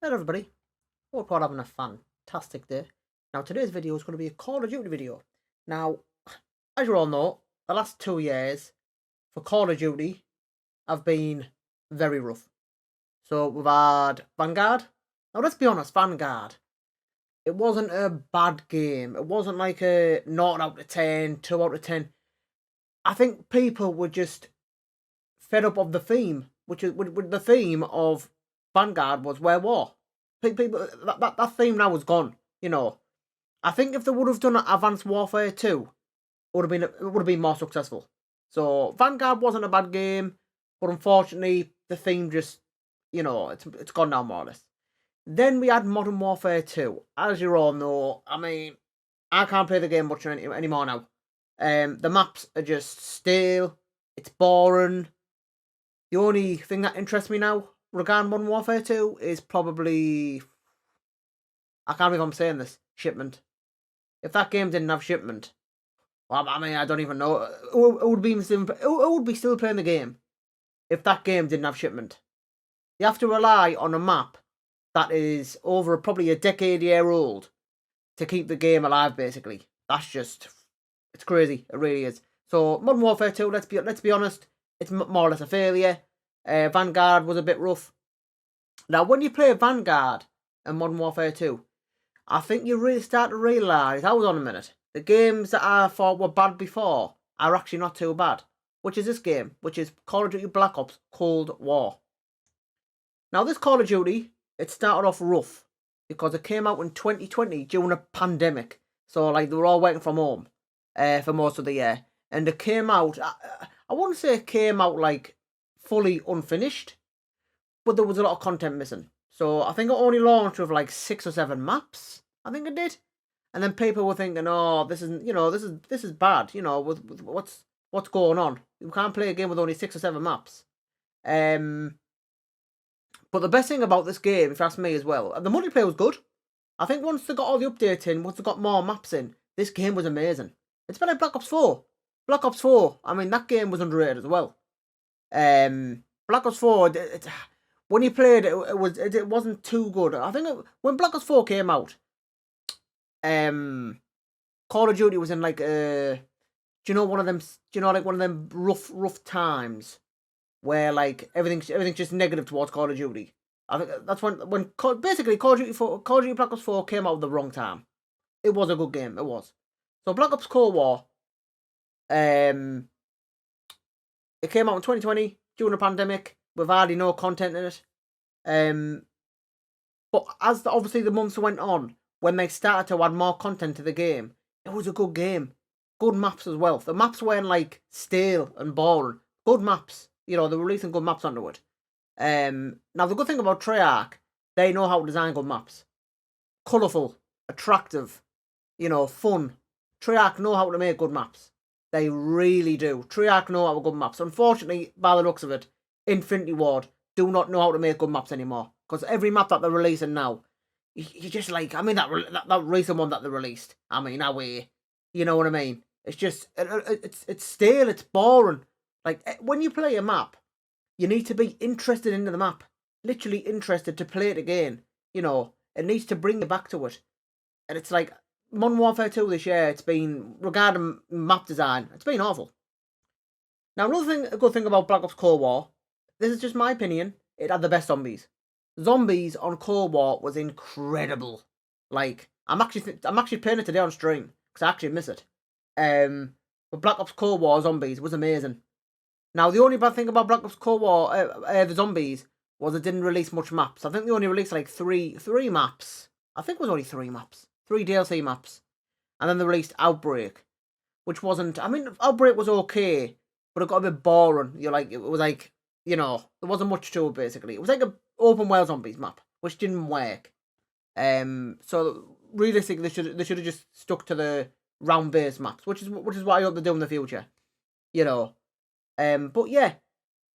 Hello everybody, hope you're all having a fantastic day. Now today's video is going to be a Call of Duty video. Now, as you all know, the last 2 years for Call of Duty have been very rough. So we've had Vanguard. Now let's be honest, Vanguard, it wasn't a bad game. It wasn't like a 0 out of 10, 2 out of 10. I think people were just fed up of the theme, which is with the theme of Vanguard was where war. People that theme now is gone. I think if they would have done Advanced Warfare 2, it would have been more successful. So Vanguard wasn't a bad game, but unfortunately the theme just it's gone now more or less. Then we had Modern Warfare 2. As you all know, I mean, I can't play the game much anymore now. The maps are just stale. It's boring. The only thing that interests me now regarding Modern Warfare 2 is probably, I can't believe I'm saying this, shipment. If that game didn't have shipment, well, I mean, I don't even know. Who would be still playing the game if that game didn't have shipment? You have to rely on a map that is over probably a decade-year old to keep the game alive, basically. It's crazy. It really is. So, Modern Warfare 2, let's be honest, it's more or less a failure. Vanguard was a bit rough. Now, when you play Vanguard and Modern Warfare 2, I think you really start to realise, hold on a minute, the games that I thought were bad before are actually not too bad. Which is this game, which is Call of Duty Black Ops Cold War. Now, this Call of Duty, it started off rough because it came out in 2020 during a pandemic. So, like, they were all working from home for most of the year. And it came out, I wouldn't say it came out, like, fully unfinished, but there was a lot of content missing. So I think it only launched with like 6 or 7 maps. I think it did, and then people were thinking, "Oh, this isn't, this is bad. With what's going on? You can't play a game with only 6 or 7 maps." But the best thing about this game, if you ask me as well, the multiplayer was good. I think once they got all the updates in, once they got more maps in, this game was amazing. It's been like Black Ops 4. Black Ops 4. I mean, that game was underrated as well. Black Ops 4. When you played it, it wasn't too good. I think when Black Ops 4 came out, Call of Duty was in like one of them rough times where like everything's just negative towards Call of Duty. I think that's when basically Call of Duty Black Ops 4 came out at the wrong time. It was a good game. It was. So Black Ops Cold War, it came out in 2020 during a pandemic with hardly no content in it. But as obviously the months went on, when they started to add more content to the game, it was a good game. Good maps as well. The maps weren't like stale and boring. Good maps. They're releasing good maps onto it. Now the good thing about Treyarch, they know how to design good maps. Colourful, attractive, fun. Treyarch know how to make good maps. They really do. Treyarch know how to good maps. Unfortunately, by the looks of it, Infinity Ward do not know how to make good maps anymore. Because every map that they're releasing now, you just like, I mean, that recent one that they released, I mean, you know what I mean? It's just, it's stale, it's boring. Like, when you play a map, you need to be interested in the map. Literally interested to play it again. It needs to bring you back to it. And it's like, Modern Warfare 2 this year, it's been, regarding map design, it's been awful. Now, a good thing about Black Ops Cold War, this is just my opinion, it had the best zombies. Zombies on Cold War was incredible. Like, I'm actually playing it today on stream, because I actually miss it. But Black Ops Cold War zombies was amazing. Now, the only bad thing about Black Ops Cold War, the zombies, was it didn't release much maps. I think they only released like three maps. I think it was only 3 maps. 3 DLC maps. And then they released Outbreak, which wasn't, I mean, Outbreak was okay, but it got a bit boring. It was like, there wasn't much to it, basically. It was like an open world zombies map, which didn't work. So realistically, they should have just stuck to the round based maps, which is what I hope they do in the future. But yeah,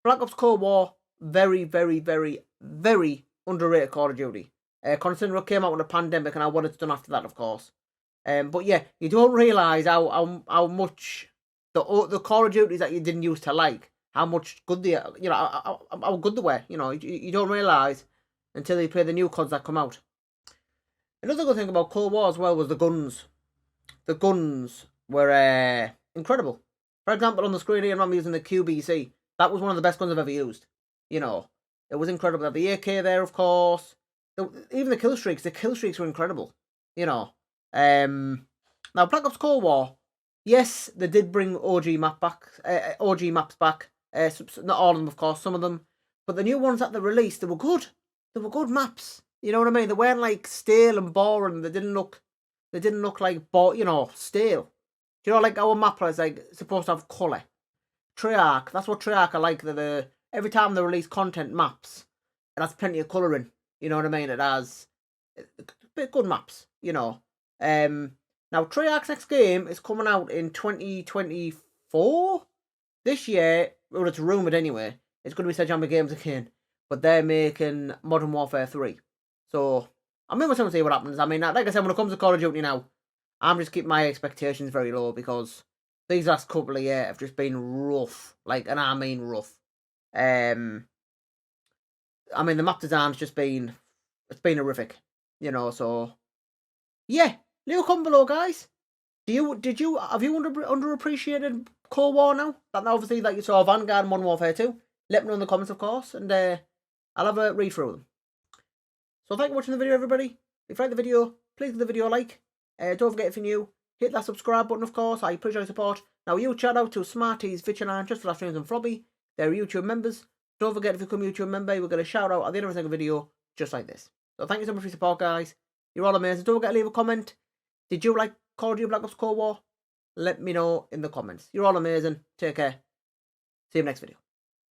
Black Ops Cold War, very, very, very, very underrated Call of Duty. Considering it came out in a pandemic and I wanted to done after that, of course. But yeah, you don't realise how much the Call of Duties that you didn't used to like, how much good they are, how good they were. You don't realise until you play the new CODs that come out. Another good thing about Cold War as well was the guns. The guns were incredible. For example, on the screen here, I'm using the QBC. That was one of the best guns I've ever used. You know, it was incredible. The AK there, of course. Even the kill streaks. The kill streaks were incredible. You know. Now, Black Ops Cold War. Yes, they did bring OG maps back. Not all of them, of course. Some of them. But the new ones that they released, they were good. They were good maps. You know what I mean? They weren't like stale and boring. They didn't look like stale. You know, like our map is like supposed to have colour. Treyarch, that's what Treyarch are like. Every time they release content maps, it has plenty of colouring. You know what I mean? It has good maps. You know. Now Treyarch's next game is coming out in 2024 this year. Well, it's rumoured anyway. It's going to be Sledgehammer Games again, but they're making Modern Warfare 3. So I'm going to see what happens. I mean, like I said, when it comes to Call of Duty now, I'm just keeping my expectations very low because these last couple of years have just been rough. Like, and I mean rough. I mean, the map design's just been horrific. You know, so yeah. Leave a comment below, guys. Have you underappreciated Cold War now? That obviously, like you saw Vanguard and Modern Warfare 2. Let me know in the comments, of course, and I'll have a read through them. So thank you for watching the video, everybody. If you like the video, please give the video a like. Don't forget, if you're new, hit that subscribe button, of course. I appreciate your support. Now, huge shout out to Smarties, Vigilant, Just for Last Streams, and Frobby. They're YouTube members. Don't forget, if you become a YouTube member, we'll get a shout out at the end of every single video, just like this. So thank you so much for your support, guys. You're all amazing. Don't forget to leave a comment. Did you like Call of Duty Black Ops Cold War? Let me know in the comments. You're all amazing. Take care. See you in the next video.